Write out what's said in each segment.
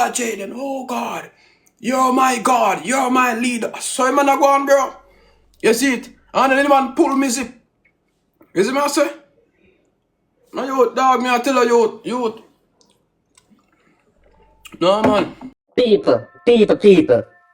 Brother Jaden, oh God, you're my God, you're my leader. So man a go on, bro. You see it? And then the man pull me zip. You see me I say? No you dog, me I tell you. No man. People.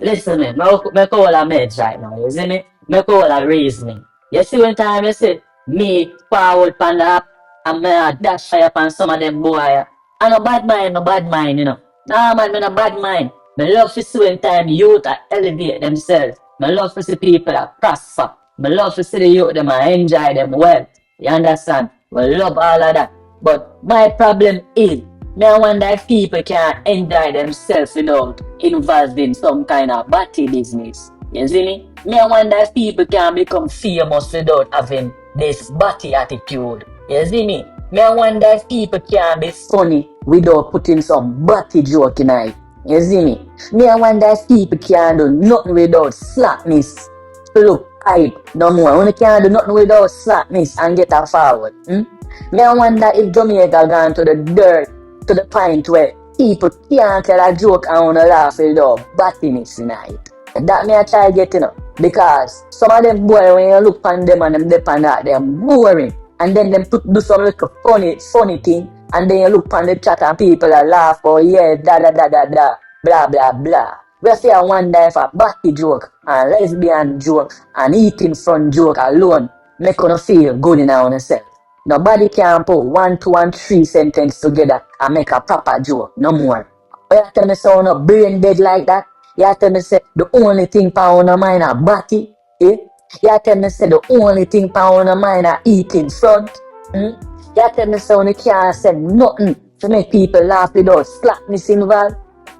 Listen me, me call a meds right now, you see me? Me call a reasoning. You see when time you see me forward pan the app and me a dash fire pan some of them boy. I no bad mind, you know. Nah man, me no bad mind. Me love to see when time youth a elevate themselves. Me love to see people a prosper. Me love to see the youth them a enjoy them well. You understand? We love all of that. But my problem is me I wonder if people can enjoy themselves without involving some kind of body business. You see me? Me I wonder if people can become famous without having this body attitude. You see me? Me I wonder if people can be funny without putting some body joke in it. You see me? Me I wonder if people can do nothing without slackness. Look, hype no more. When you can't do nothing without slackness and get a forward. Me I wonder if Jamaica gone to the dirt to the point where people can't tell a joke and wanna laugh without battiness tonight. And that me I try getting up. Because some of them boy when you look on them and them depend on that, they're boring. And then them do some little funny thing. And then you look on the chat and people are laugh, oh yeah, blah blah blah. We say I wonder if a batty joke and lesbian joke and eating front joke alone make you feel good in our yourself. Nobody can put 1, 2, and 3 sentences together and make a proper joke. No more. But you tell me so no brain dead like that? You tell me say the only thing pound on mind are body? Eh? You tell me say the only thing pound on mind are eating front? You tell me so you can't say nothing to make people laugh without slackness involved?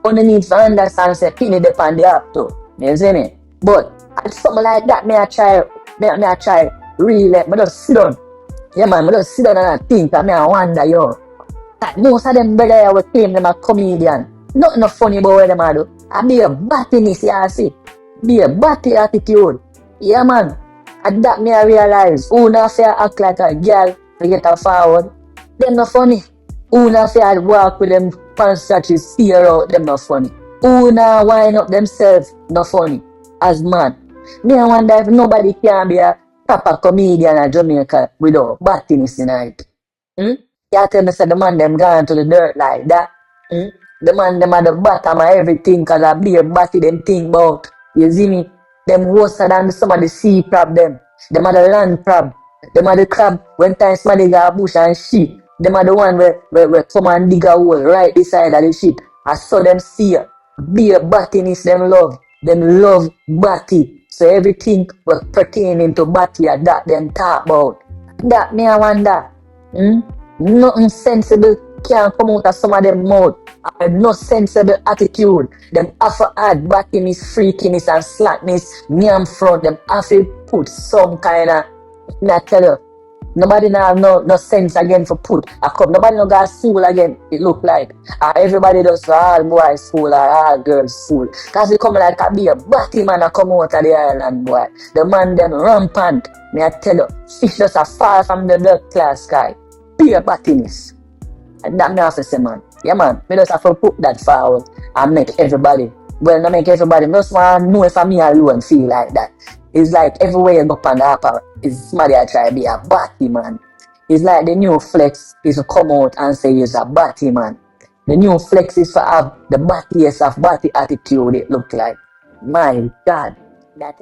Only need to understand say penny depend the app too. You see me? But at something like that me I try really let me just sit down. Yeah man, I just sit down and think and I wonder yo. Like most of them brother will claim them a comedian. Nothing funny about what them a do. I be a battiness, you see. Be a batty attitude. Yeah man. And that me I realize who not say act like a girl to get her forward. Them not funny. Who not say I walk with them pants stretches steer out, them not funny. Who not wind up themselves, not funny. As man. Me I wonder if nobody can be a proper comedian in Jamaica without battiness in it. You tell me say the man them gone to the dirt like that. The man them at the bottom of everything cause I be a batty them think about. You see me? Them worse than some of the sea crab them. Them are the land crab. Them are the crab when time somebody got a bush and shit. Them are the one where come and dig a hole right beside of the shit. I saw them see be a battiness them love. Them love batty. So everything was pertaining to batty and that them talk about. That me I wonder. Nothing sensible can come out of some of them mouth. No sensible attitude. Them have to add battiness, freakiness and slackness. Me and front them have to put some kind of, I tell you, nobody now have no sense again for put a cup. Nobody no got school again, it look like. Everybody does all boys school or all girls school. Cause they come like a be a batty man a come out of the island boy. The man them rampant. Me I tell you, fish just a fall from the blood class sky. Be a battiness. And that me have to say man. Yeah man, me just have to put that forward and make everybody, well not make everybody, just want to know if me alone feel like that. It's like everywhere you go on the app, is somebody I try to be a batty man. It's like the new flex is to come out and say he's a batty man. The new flex is to have the battiest of batty attitude it look like. My God. That